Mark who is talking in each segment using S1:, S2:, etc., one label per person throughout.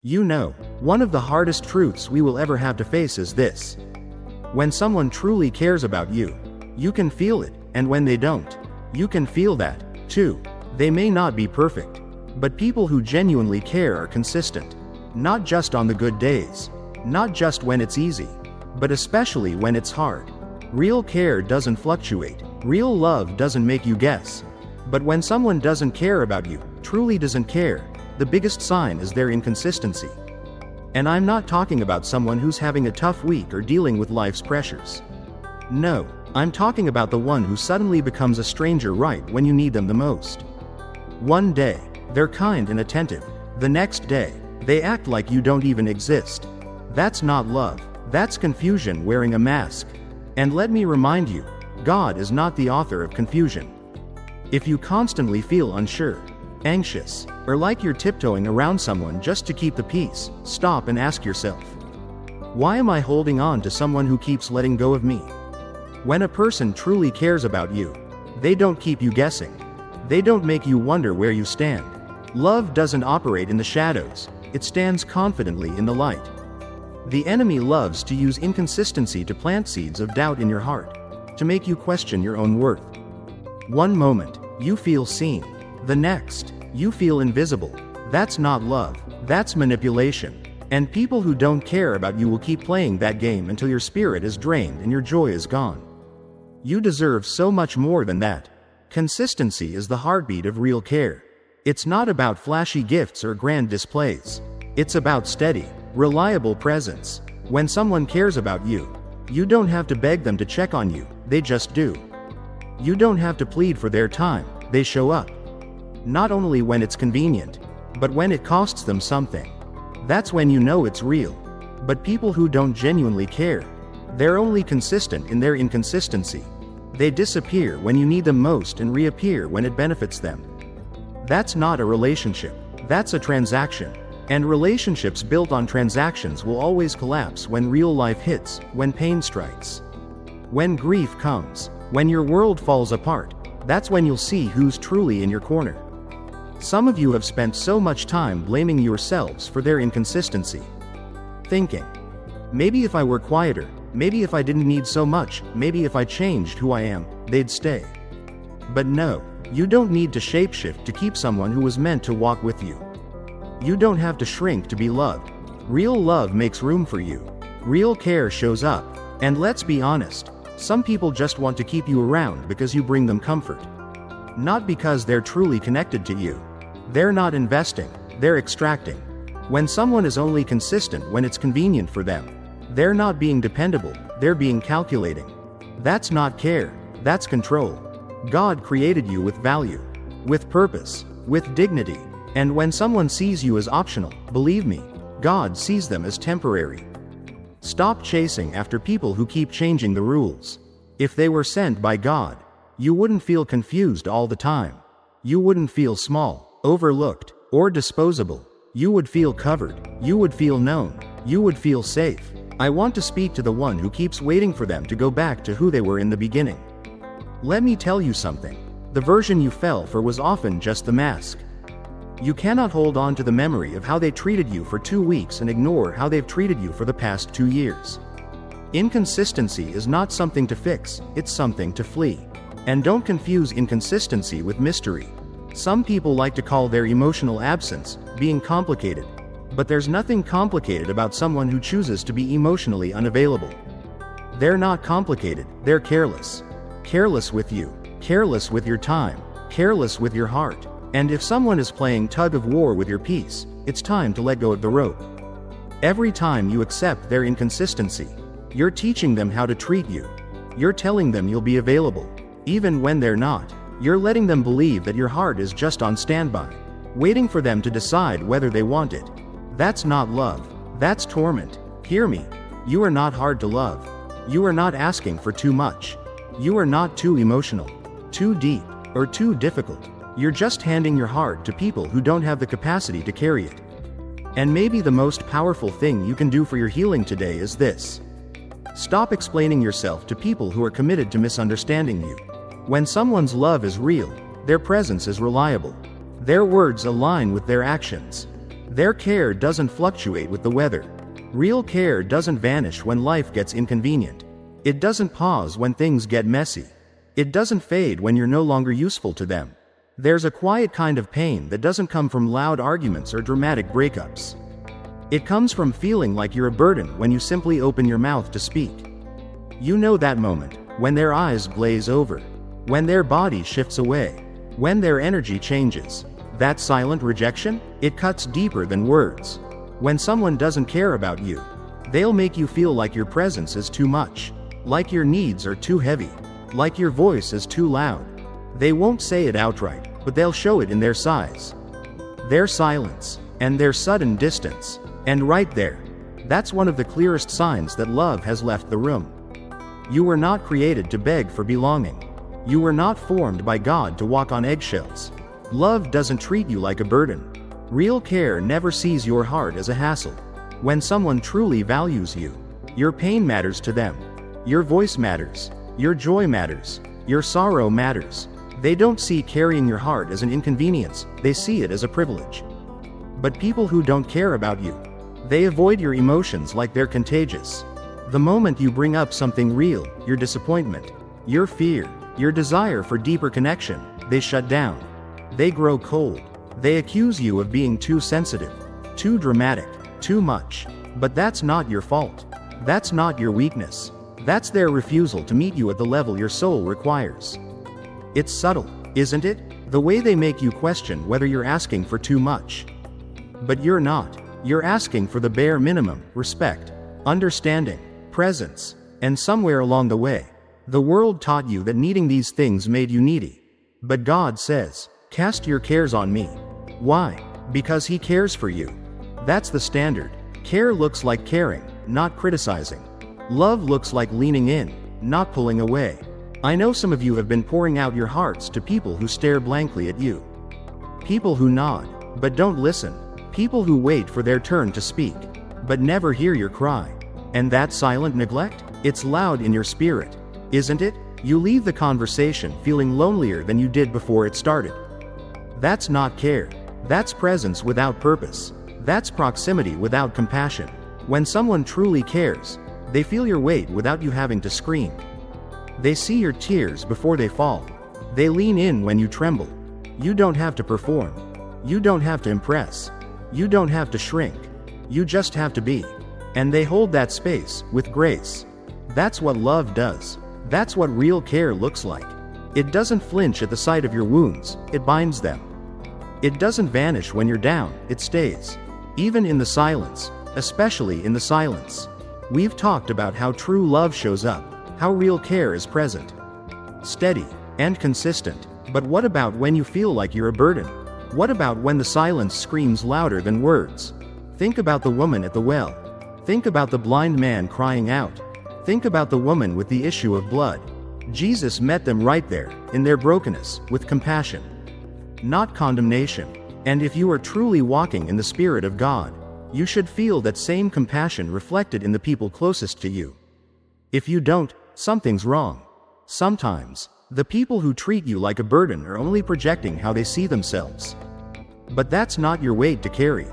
S1: You know, one of the hardest truths we will ever have to face is this. When someone truly cares about you, you can feel it, and when they don't, you can feel that, too. They may not be perfect, but people who genuinely care are consistent. Not just on the good days, not just when it's easy, but especially when it's hard. Real care doesn't fluctuate, real love doesn't make you guess. But when someone doesn't care about you, truly doesn't care, the biggest sign is their inconsistency. And I'm not talking about someone who's having a tough week or dealing with life's pressures. No, I'm talking about the one who suddenly becomes a stranger right when you need them the most. One day, they're kind and attentive. The next day, they act like you don't even exist. That's not love, that's confusion wearing a mask. And let me remind you, God is not the author of confusion. If you constantly feel unsure, anxious, or like you're tiptoeing around someone just to keep the peace, stop and ask yourself, why am I holding on to someone who keeps letting go of me? When a person truly cares about you, they don't keep you guessing. They don't make you wonder where you stand. Love doesn't operate in the shadows, it stands confidently in the light. The enemy loves to use inconsistency to plant seeds of doubt in your heart, to make you question your own worth. One moment, you feel seen. The next, you feel invisible. That's not love, that's manipulation. And people who don't care about you will keep playing that game until your spirit is drained and your joy is gone. You deserve so much more than that. Consistency is the heartbeat of real care. It's not about flashy gifts or grand displays. It's about steady, reliable presence. When someone cares about you, you don't have to beg them to check on you, they just do. You don't have to plead for their time, they show up. Not only when it's convenient, but when it costs them something. That's when you know it's real. But people who don't genuinely care, they're only consistent in their inconsistency. They disappear when you need them most and reappear when it benefits them. That's not a relationship, that's a transaction. And relationships built on transactions will always collapse when real life hits, when pain strikes. When grief comes, when your world falls apart, that's when you'll see who's truly in your corner. Some of you have spent so much time blaming yourselves for their inconsistency. Thinking, maybe if I were quieter, maybe if I didn't need so much, maybe if I changed who I am, they'd stay. But no, you don't need to shapeshift to keep someone who was meant to walk with you. You don't have to shrink to be loved. Real love makes room for you. Real care shows up. And let's be honest, some people just want to keep you around because you bring them comfort. Not because they're truly connected to you. They're not investing, they're extracting. When someone is only consistent when it's convenient for them, they're not being dependable, they're being calculating. That's not care, that's control. God created you with value, with purpose, with dignity. And when someone sees you as optional, believe me, God sees them as temporary. Stop chasing after people who keep changing the rules. If they were sent by God, you wouldn't feel confused all the time. You wouldn't feel small, overlooked, or disposable. You would feel covered, you would feel known, you would feel safe. I want to speak to the one who keeps waiting for them to go back to who they were in the beginning. Let me tell you something. The version you fell for was often just the mask. You cannot hold on to the memory of how they treated you for 2 weeks and ignore how they've treated you for the past 2 years. Inconsistency is not something to fix, it's something to flee. And don't confuse inconsistency with mystery. Some people like to call their emotional absence being complicated. But there's nothing complicated about someone who chooses to be emotionally unavailable. They're not complicated, they're careless. Careless with you, careless with your time, careless with your heart. And if someone is playing tug of war with your peace, it's time to let go of the rope. Every time you accept their inconsistency, you're teaching them how to treat you. You're telling them you'll be available, even when they're not. You're letting them believe that your heart is just on standby, waiting for them to decide whether they want it. That's not love, that's torment. Hear me, you are not hard to love. You are not asking for too much. You are not too emotional, too deep, or too difficult. You're just handing your heart to people who don't have the capacity to carry it. And maybe the most powerful thing you can do for your healing today is this. Stop explaining yourself to people who are committed to misunderstanding you. When someone's love is real, their presence is reliable. Their words align with their actions. Their care doesn't fluctuate with the weather. Real care doesn't vanish when life gets inconvenient. It doesn't pause when things get messy. It doesn't fade when you're no longer useful to them. There's a quiet kind of pain that doesn't come from loud arguments or dramatic breakups. It comes from feeling like you're a burden when you simply open your mouth to speak. You know that moment, when their eyes glaze over, when their body shifts away, when their energy changes. That silent rejection? It cuts deeper than words. When someone doesn't care about you, they'll make you feel like your presence is too much, like your needs are too heavy, like your voice is too loud. They won't say it outright, but they'll show it in their sighs, their silence, and their sudden distance. And right there, that's one of the clearest signs that love has left the room. You were not created to beg for belonging. You were not formed by God to walk on eggshells. Love doesn't treat you like a burden. Real care never sees your heart as a hassle. When someone truly values you, your pain matters to them. Your voice matters. Your joy matters. Your sorrow matters. They don't see carrying your heart as an inconvenience, they see it as a privilege. But people who don't care about you, they avoid your emotions like they're contagious. The moment you bring up something real, your disappointment, your fear, your desire for deeper connection, they shut down. They grow cold. They accuse you of being too sensitive, too dramatic, too much. But that's not your fault. That's not your weakness. That's their refusal to meet you at the level your soul requires. It's subtle, isn't it? The way they make you question whether you're asking for too much. But you're not. You're asking for the bare minimum: respect, understanding, presence. And somewhere along the way, the world taught you that needing these things made you needy. But God says, cast your cares on me. Why? Because He cares for you. That's the standard. Care looks like caring, not criticizing. Love looks like leaning in, not pulling away. I know some of you have been pouring out your hearts to people who stare blankly at you. People who nod, but don't listen. People who wait for their turn to speak, but never hear your cry. And that silent neglect? It's loud in your spirit, isn't it? You leave the conversation feeling lonelier than you did before it started. That's not care. That's presence without purpose. That's proximity without compassion. When someone truly cares, they feel your weight without you having to scream. They see your tears before they fall. They lean in when you tremble. You don't have to perform. You don't have to impress. You don't have to shrink. You just have to be. And they hold that space with grace. That's what love does. That's what real care looks like. It doesn't flinch at the sight of your wounds, it binds them. It doesn't vanish when you're down, it stays. Even in the silence, especially in the silence. We've talked about how true love shows up, how real care is present, steady, and consistent. But what about when you feel like you're a burden? What about when the silence screams louder than words? Think about the woman at the well. Think about the blind man crying out. Think about the woman with the issue of blood. Jesus met them right there, in their brokenness, with compassion, not condemnation. And if you are truly walking in the Spirit of God, you should feel that same compassion reflected in the people closest to you. If you don't, something's wrong. Sometimes, the people who treat you like a burden are only projecting how they see themselves. But that's not your weight to carry.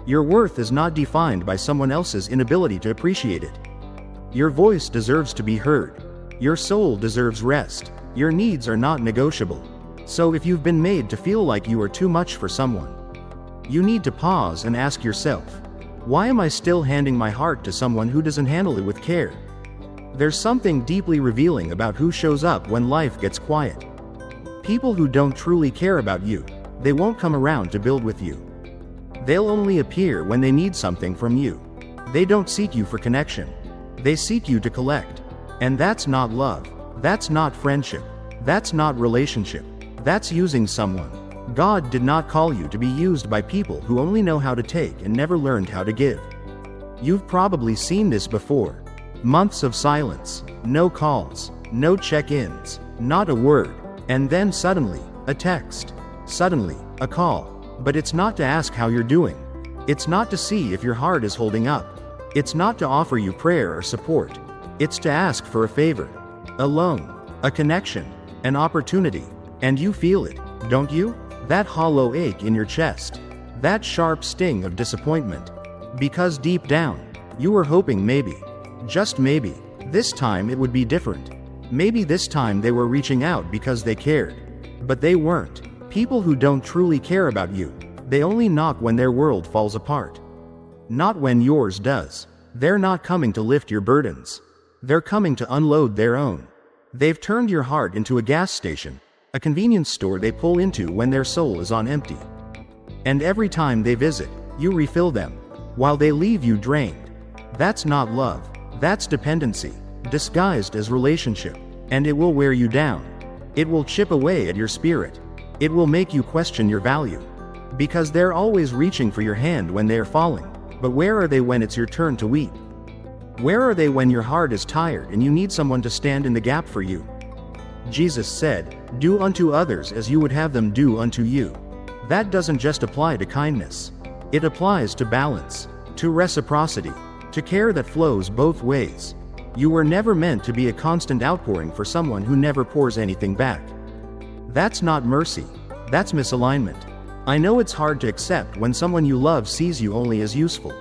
S1: Your worth is not defined by someone else's inability to appreciate it. Your voice deserves to be heard. Your soul deserves rest. Your needs are not negotiable. So if you've been made to feel like you are too much for someone, you need to pause and ask yourself, why am I still handing my heart to someone who doesn't handle it with care? There's something deeply revealing about who shows up when life gets quiet. People who don't truly care about you, they won't come around to build with you. They'll only appear when they need something from you. They don't seek you for connection. They seek you to collect. And that's not love. That's not friendship. That's not relationship. That's using someone. God did not call you to be used by people who only know how to take and never learned how to give. You've probably seen this before. Months of silence, no calls, no check-ins, not a word, and then suddenly, a text. Suddenly, a call. But it's not to ask how you're doing. It's not to see if your heart is holding up. It's not to offer you prayer or support. It's to ask for a favor, a loan, a connection, an opportunity. And you feel it, don't you? That hollow ache in your chest. That sharp sting of disappointment. Because deep down, you were hoping maybe, just maybe, this time it would be different. Maybe this time they were reaching out because they cared. But they weren't. People who don't truly care about you, they only knock when their world falls apart. Not when yours does. They're not coming to lift your burdens. They're coming to unload their own. They've turned your heart into a gas station, a convenience store they pull into when their soul is on empty. And every time they visit, you refill them, while they leave you drained. That's not love. That's dependency, disguised as relationship. And it will wear you down. It will chip away at your spirit. It will make you question your value. Because they're always reaching for your hand when they're falling. But where are they when it's your turn to weep? Where are they when your heart is tired and you need someone to stand in the gap for you? Jesus said, "Do unto others as you would have them do unto you." That doesn't just apply to kindness. It applies to balance, to reciprocity, to care that flows both ways. You were never meant to be a constant outpouring for someone who never pours anything back. That's not mercy. That's misalignment. I know it's hard to accept when someone you love sees you only as useful.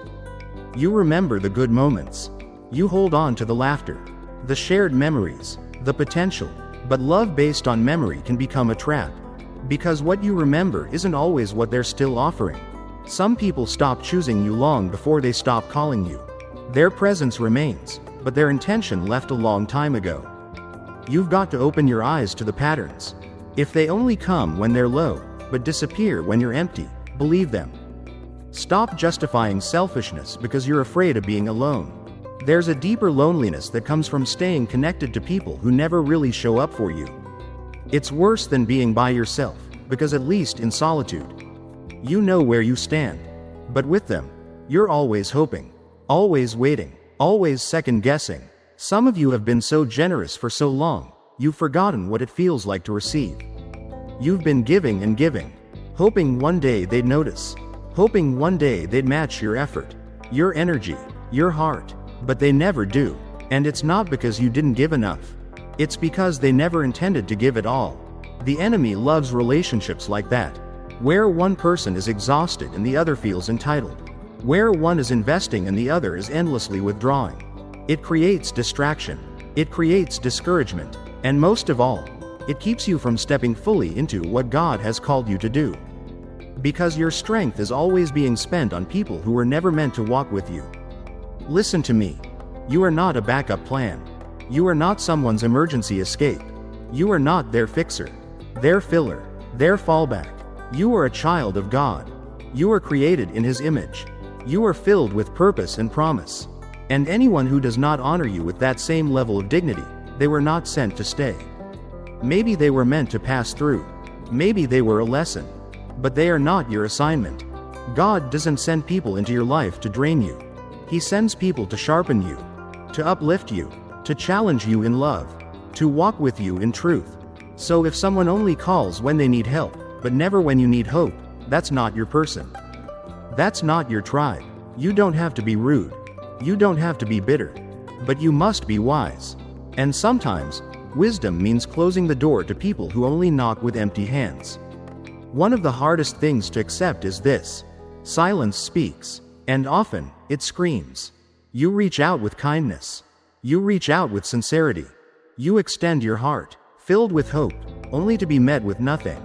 S1: You remember the good moments. You hold on to the laughter, the shared memories, the potential. But love based on memory can become a trap. Because what you remember isn't always what they're still offering. Some people stop choosing you long before they stop calling you. Their presence remains, but their intention left a long time ago. You've got to open your eyes to the patterns. If they only come when they're low, but disappear when you're empty, believe them. Stop justifying selfishness because you're afraid of being alone. There's a deeper loneliness that comes from staying connected to people who never really show up for you. It's worse than being by yourself, because at least in solitude, you know where you stand. But with them, you're always hoping, always waiting, always second-guessing. Some of you have been so generous for so long, you've forgotten what it feels like to receive. You've been giving and giving, hoping one day they'd notice, hoping one day they'd match your effort, your energy, your heart. But they never do. And it's not because you didn't give enough. It's because they never intended to give it all. The enemy loves relationships like that, where one person is exhausted and the other feels entitled, where one is investing and the other is endlessly withdrawing. It creates distraction. It creates discouragement. And most of all, it keeps you from stepping fully into what God has called you to do. Because your strength is always being spent on people who were never meant to walk with you. Listen to me. You are not a backup plan. You are not someone's emergency escape. You are not their fixer, their filler, their fallback. You are a child of God. You are created in His image. You are filled with purpose and promise. And anyone who does not honor you with that same level of dignity, they were not sent to stay. Maybe they were meant to pass through. Maybe they were a lesson. But they are not your assignment. God doesn't send people into your life to drain you. He sends people to sharpen you, to uplift you, to challenge you in love, to walk with you in truth. So if someone only calls when they need help, but never when you need hope, that's not your person. That's not your tribe. You don't have to be rude. You don't have to be bitter. But you must be wise. And sometimes, wisdom means closing the door to people who only knock with empty hands. One of the hardest things to accept is this: silence speaks. And often, it screams. You reach out with kindness. You reach out with sincerity. You extend your heart, filled with hope, only to be met with nothing.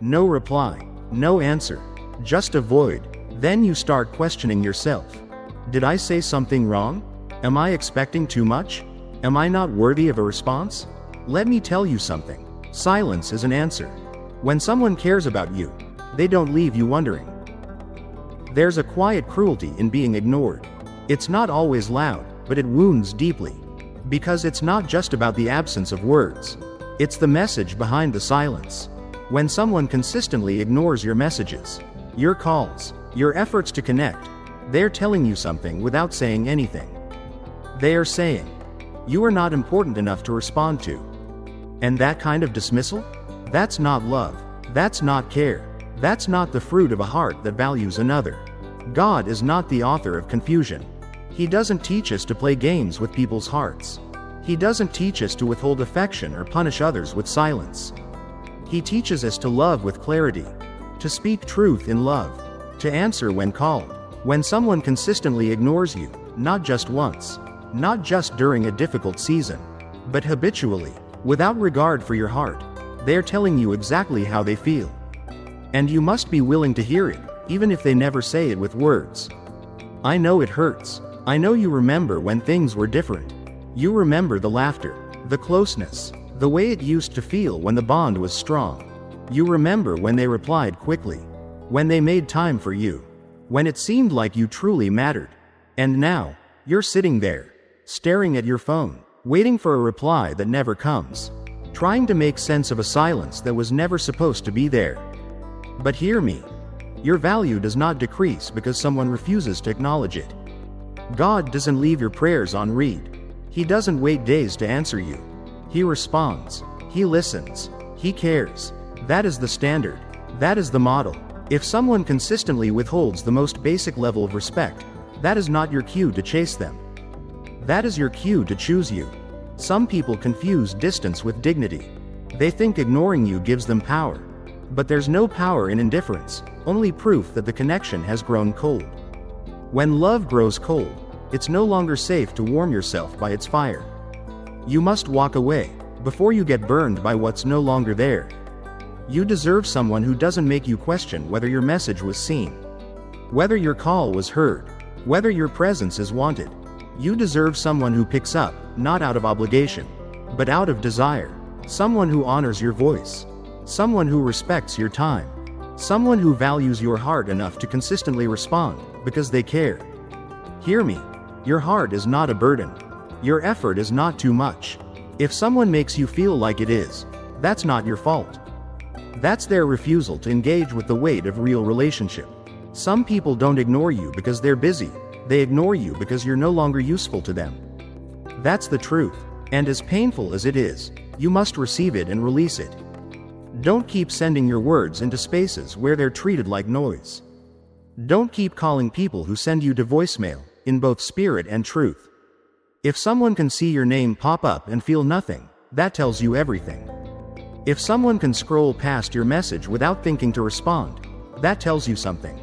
S1: No reply, no answer, just a void. Then you start questioning yourself. Did I say something wrong? Am I expecting too much? Am I not worthy of a response? Let me tell you something. Silence is an answer. When someone cares about you, they don't leave you wondering. There's a quiet cruelty in being ignored. It's not always loud, but it wounds deeply. Because it's not just about the absence of words. It's the message behind the silence. When someone consistently ignores your messages, your calls, your efforts to connect, they're telling you something without saying anything. They are saying, you are not important enough to respond to. And that kind of dismissal? That's not love. That's not care. That's not the fruit of a heart that values another. God is not the author of confusion. He doesn't teach us to play games with people's hearts. He doesn't teach us to withhold affection or punish others with silence. He teaches us to love with clarity, to speak truth in love, To answer when called. When someone consistently ignores you, not just once, not just during a difficult season, but habitually, without regard for your heart, they are telling you exactly how they feel. And you must be willing to hear it, even if they never say it with words. I know it hurts. I know you remember when things were different. You remember the laughter, the closeness, the way it used to feel when the bond was strong. You remember when they replied quickly, when they made time for you, when it seemed like you truly mattered. And now, you're sitting there, staring at your phone, waiting for a reply that never comes, trying to make sense of a silence that was never supposed to be there. But hear me. Your value does not decrease because someone refuses to acknowledge it. God doesn't leave your prayers on read. He doesn't wait days to answer you. He responds. He listens. He cares. That is the standard. That is the model. If someone consistently withholds the most basic level of respect, that is not your cue to chase them. That is your cue to choose you. Some people confuse distance with dignity. They think ignoring you gives them power. But there's no power in indifference, only proof that the connection has grown cold. When love grows cold, it's no longer safe to warm yourself by its fire. You must walk away, before you get burned by what's no longer there. You deserve someone who doesn't make you question whether your message was seen, whether your call was heard, whether your presence is wanted. You deserve someone who picks up, not out of obligation, but out of desire. Someone who honors your voice. Someone who respects your time. Someone who values your heart enough to consistently respond, because they care. Hear me. Your heart is not a burden. Your effort is not too much. If someone makes you feel like it is, that's not your fault. That's their refusal to engage with the weight of real relationship. Some people don't ignore you because they're busy. They ignore you because you're no longer useful to them. That's the truth. And as painful as it is, you must receive it and release it. Don't keep sending your words into spaces where they're treated like noise. Don't keep calling people who send you to voicemail, in both spirit and truth. If someone can see your name pop up and feel nothing, that tells you everything. If someone can scroll past your message without thinking to respond, that tells you something.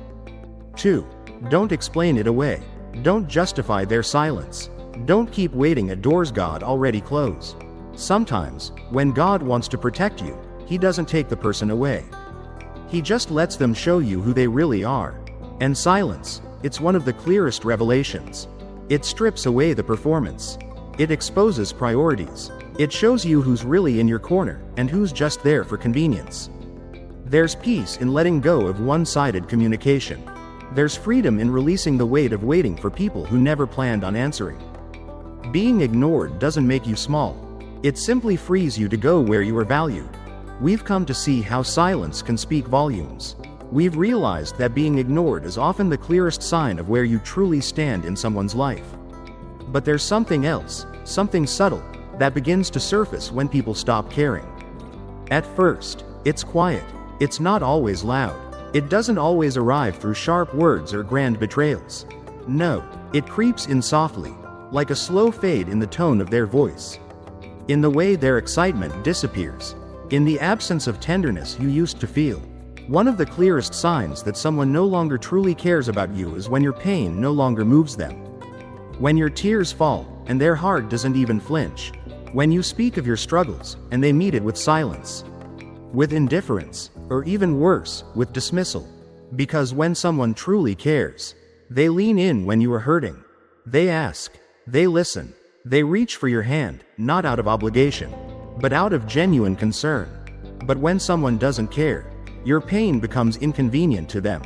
S1: 2. Don't explain it away. Don't justify their silence. Don't keep waiting at doors God already closed. Sometimes, when God wants to protect you, He doesn't take the person away. He just lets them show you who they really are. And silence, it's one of the clearest revelations. It strips away the performance. It exposes priorities. It shows you who's really in your corner, and who's just there for convenience. There's peace in letting go of one-sided communication. There's freedom in releasing the weight of waiting for people who never planned on answering. Being ignored doesn't make you small. It simply frees you to go where you are valued. We've come to see how silence can speak volumes. We've realized that being ignored is often the clearest sign of where you truly stand in someone's life. But there's something else, something subtle, that begins to surface when people stop caring. At first, it's quiet. It's not always loud. It doesn't always arrive through sharp words or grand betrayals. No, it creeps in softly, like a slow fade in the tone of their voice. In the way their excitement disappears. In the absence of tenderness you used to feel. One of the clearest signs that someone no longer truly cares about you is when your pain no longer moves them. When your tears fall, and their heart doesn't even flinch. When you speak of your struggles, and they meet it with silence. With indifference, or even worse, with dismissal. Because when someone truly cares, they lean in when you are hurting. They ask. They listen. They reach for your hand, not out of obligation, but out of genuine concern. But when someone doesn't care, your pain becomes inconvenient to them.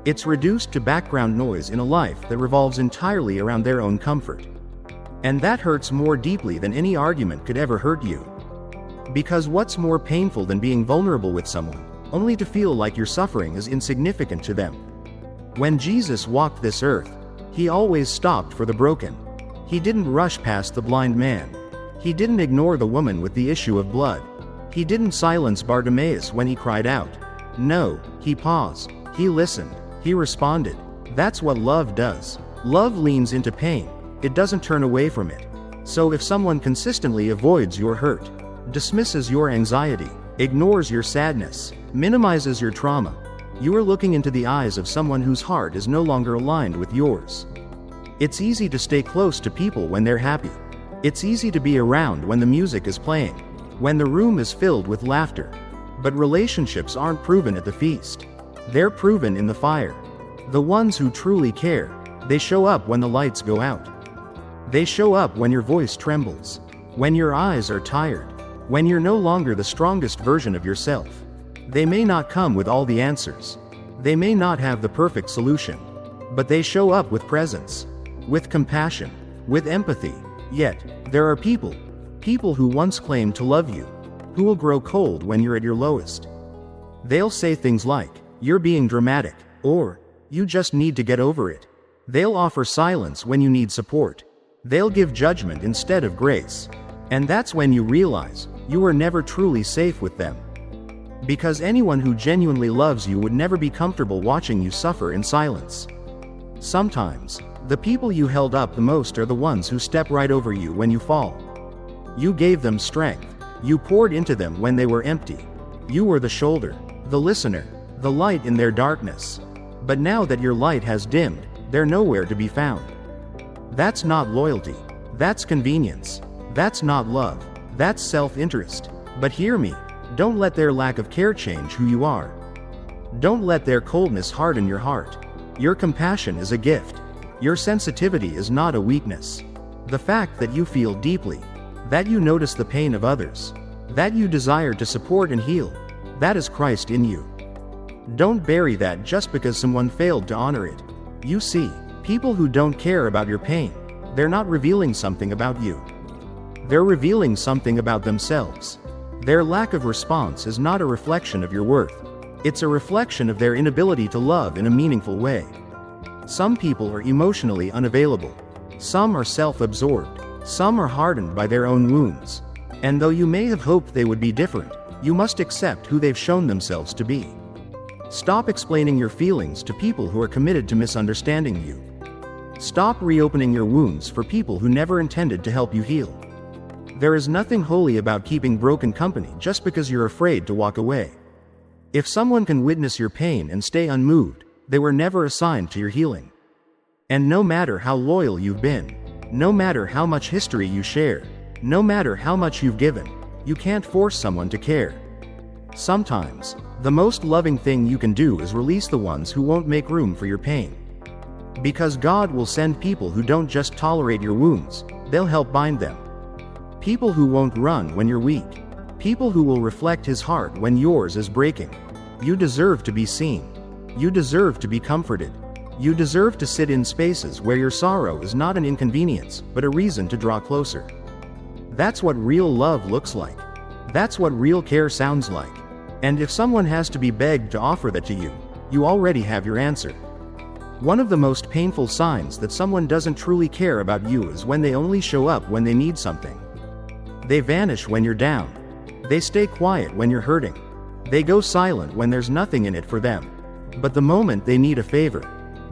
S1: It's reduced to background noise in a life that revolves entirely around their own comfort. And that hurts more deeply than any argument could ever hurt you. Because what's more painful than being vulnerable with someone, only to feel like your suffering is insignificant to them? When Jesus walked this earth, He always stopped for the broken. He didn't rush past the blind man. He didn't ignore the woman with the issue of blood. He didn't silence Bartimaeus when he cried out. No, He paused. He listened. He responded. That's what love does. Love leans into pain. It doesn't turn away from it. So if someone consistently avoids your hurt, dismisses your anxiety, ignores your sadness, minimizes your trauma, You are looking into the eyes of someone whose heart is no longer aligned with yours. It's easy to stay close to people when they're happy. It's easy to be around when the music is playing, when the room is filled with laughter. But relationships aren't proven at the feast. They're proven in the fire. The ones who truly care, they show up when the lights go out. They show up when your voice trembles, when your eyes are tired, when you're no longer the strongest version of yourself. They may not come with all the answers. They may not have the perfect solution. But they show up with presence, with compassion, with empathy. Yet, there are people who once claimed to love you, who will grow cold when you're at your lowest. They'll say things like, "You're being dramatic," or, "You just need to get over it." They'll offer silence when you need support. They'll give judgment instead of grace. And that's when you realize, you were never truly safe with them. Because anyone who genuinely loves you would never be comfortable watching you suffer in silence. Sometimes, the people you held up the most are the ones who step right over you when you fall. You gave them strength. You poured into them when they were empty. You were the shoulder, the listener, the light in their darkness. But now that your light has dimmed, they're nowhere to be found. That's not loyalty. That's convenience. That's not love. That's self-interest. But hear me. Don't let their lack of care change who you are. Don't let their coldness harden your heart. Your compassion is a gift. Your sensitivity is not a weakness. The fact that you feel deeply, that you notice the pain of others, that you desire to support and heal, that is Christ in you. Don't bury that just because someone failed to honor it. You see, people who don't care about your pain, they're not revealing something about you. They're revealing something about themselves. Their lack of response is not a reflection of your worth. It's a reflection of their inability to love in a meaningful way. Some people are emotionally unavailable. Some are self-absorbed. Some are hardened by their own wounds. And though you may have hoped they would be different, you must accept who they've shown themselves to be. Stop explaining your feelings to people who are committed to misunderstanding you. Stop reopening your wounds for people who never intended to help you heal. There is nothing holy about keeping broken company just because you're afraid to walk away. If someone can witness your pain and stay unmoved, they were never assigned to your healing. And no matter how loyal you've been, no matter how much history you share, no matter how much you've given, you can't force someone to care. Sometimes, the most loving thing you can do is release the ones who won't make room for your pain. Because God will send people who don't just tolerate your wounds, they'll help bind them. People who won't run when you're weak. People who will reflect His heart when yours is breaking. You deserve to be seen. You deserve to be comforted. You deserve to sit in spaces where your sorrow is not an inconvenience, but a reason to draw closer. That's what real love looks like. That's what real care sounds like. And if someone has to be begged to offer that to you, you already have your answer. One of the most painful signs that someone doesn't truly care about you is when they only show up when they need something. They vanish when you're down. They stay quiet when you're hurting. They go silent when there's nothing in it for them. But the moment they need a favor,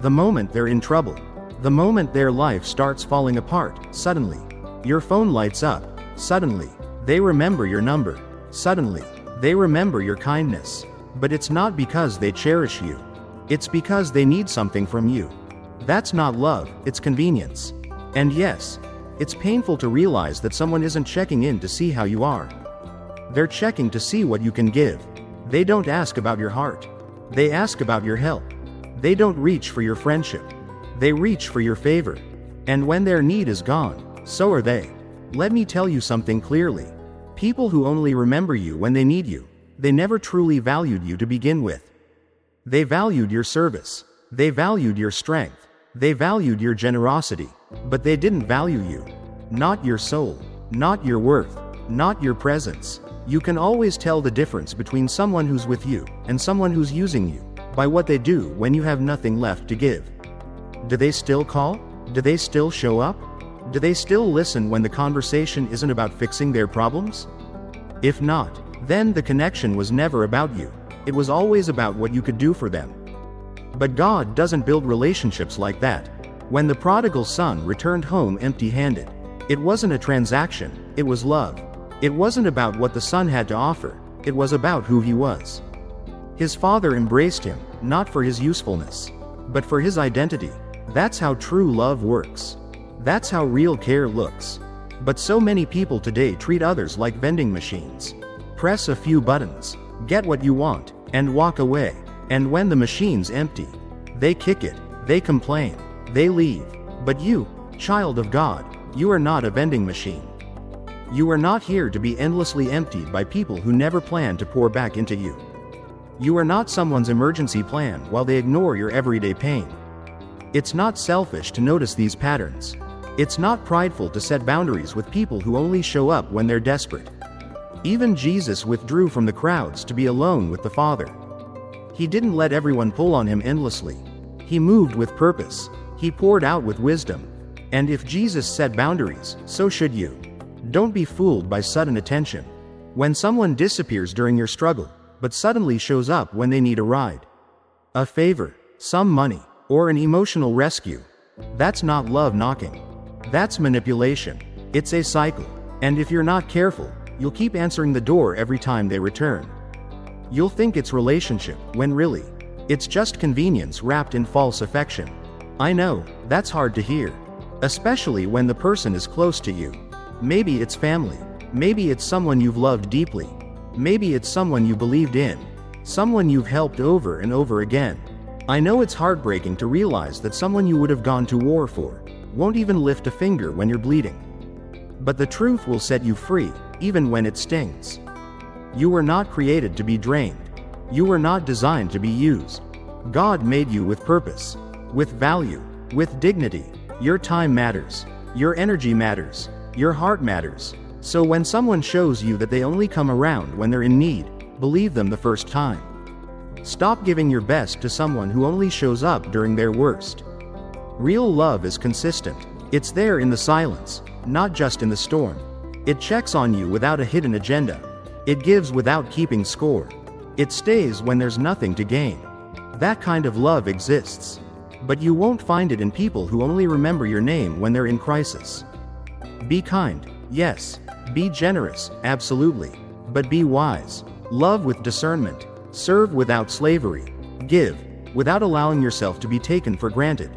S1: the moment they're in trouble, the moment their life starts falling apart, suddenly, your phone lights up. Suddenly, they remember your number. Suddenly, they remember your kindness. But it's not because they cherish you. It's because they need something from you. That's not love, it's convenience. And yes, it's painful to realize that someone isn't checking in to see how you are. They're checking to see what you can give. They don't ask about your heart. They ask about your help. They don't reach for your friendship. They reach for your favor. And when their need is gone, so are they. Let me tell you something clearly. People who only remember you when they need you, they never truly valued you to begin with. They valued your service. They valued your strength. They valued your generosity. But they didn't value you. Not your soul. Not your worth. Not your presence. You can always tell the difference between someone who's with you and someone who's using you by what they do when you have nothing left to give. Do they still call? Do they still show up? Do they still listen when the conversation isn't about fixing their problems? If not, then the connection was never about you. It was always about what you could do for them. But God doesn't build relationships like that. When the prodigal son returned home empty-handed, it wasn't a transaction, it was love. It wasn't about what the son had to offer, it was about who he was. His father embraced him, not for his usefulness, but for his identity. That's how true love works. That's how real care looks. But so many people today treat others like vending machines. Press a few buttons, get what you want, and walk away. And when the machine's empty, they kick it, they complain, they leave. But you, child of God, you are not a vending machine. You are not here to be endlessly emptied by people who never plan to pour back into you. You are not someone's emergency plan while they ignore your everyday pain. It's not selfish to notice these patterns. It's not prideful to set boundaries with people who only show up when they're desperate. Even Jesus withdrew from the crowds to be alone with the Father. He didn't let everyone pull on him endlessly. He moved with purpose. He poured out with wisdom. And if Jesus set boundaries, so should you. Don't be fooled by sudden attention. When someone disappears during your struggle, but suddenly shows up when they need a ride, a favor, some money, or an emotional rescue, that's not love knocking. That's manipulation. It's a cycle. And if you're not careful, you'll keep answering the door every time they return. You'll think it's relationship, when really, it's just convenience wrapped in false affection. I know, that's hard to hear. Especially when the person is close to you. Maybe it's family. Maybe it's someone you've loved deeply. Maybe it's someone you believed in. Someone you've helped over and over again. I know it's heartbreaking to realize that someone you would have gone to war for won't even lift a finger when you're bleeding. But the truth will set you free, even when it stings. You were not created to be drained. You were not designed to be used. God made you with purpose, with value, with dignity. Your time matters. Your energy matters. Your heart matters. So when someone shows you that they only come around when they're in need, believe them the first time. Stop giving your best to someone who only shows up during their worst. Real love is consistent. It's there in the silence, not just in the storm. It checks on you without a hidden agenda. It gives without keeping score. It stays when there's nothing to gain. That kind of love exists. But you won't find it in people who only remember your name when they're in crisis. Be kind, yes. Be generous, absolutely. But be wise. Love with discernment. Serve without slavery. Give, without allowing yourself to be taken for granted.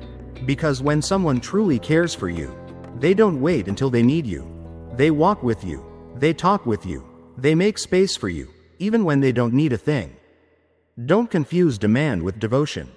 S1: Because when someone truly cares for you, they don't wait until they need you. They walk with you. They talk with you. They make space for you, even when they don't need a thing. Don't confuse demand with devotion.